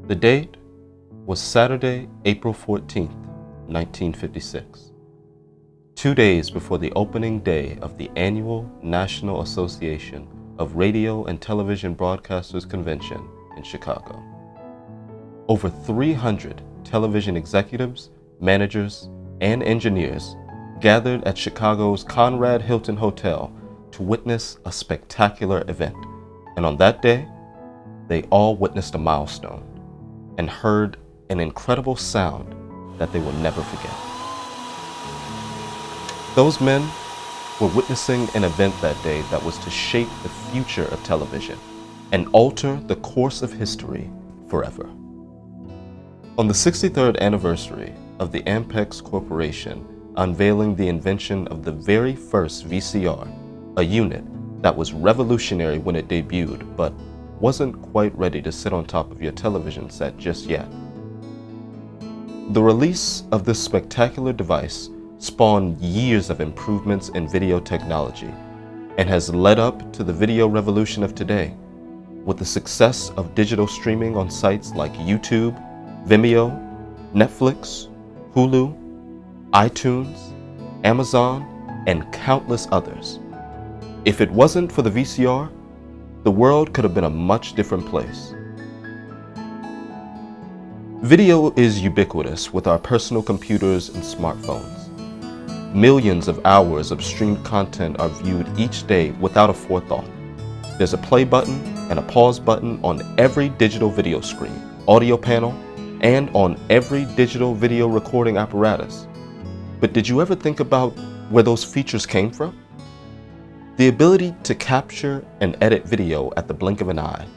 The date was Saturday, April 14th, 1956. 2 days before the opening day of the annual National Association of Radio and Television Broadcasters Convention in Chicago. Over 300 television executives, managers, and engineers gathered at Chicago's Conrad Hilton Hotel to witness a spectacular event. And on that day, they all witnessed a milestone and heard an incredible sound that they will never forget. Those men were witnessing an event that day that was to shape the future of television and alter the course of history forever. On the 63rd anniversary of the Ampex Corporation unveiling the invention of the very first VCR, a unit that was revolutionary when it debuted, but wasn't quite ready to sit on top of your television set just yet. The release of this spectacular device spawned years of improvements in video technology and has led up to the video revolution of today, with the success of digital streaming on sites like YouTube, Vimeo, Netflix, Hulu, iTunes, Amazon, and countless others. If it wasn't for the VCR, the world could have been a much different place. Video is ubiquitous with our personal computers and smartphones. Millions of hours of streamed content are viewed each day without a forethought. There's a play button and a pause button on every digital video screen, audio panel, and on every digital video recording apparatus. But did you ever think about where those features came from? The ability to capture and edit video at the blink of an eye,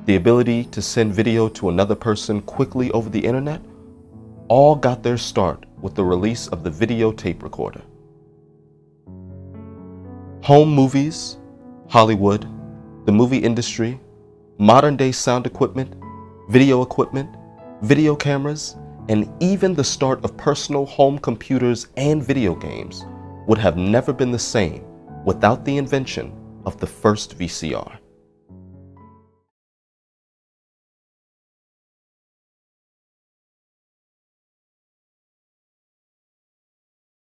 the ability to send video to another person quickly over the internet, all got their start with the release of the videotape recorder. Home movies, Hollywood, the movie industry, modern-day sound equipment, video cameras, and even the start of personal home computers and video games would have never been the same without the invention of the first VCR.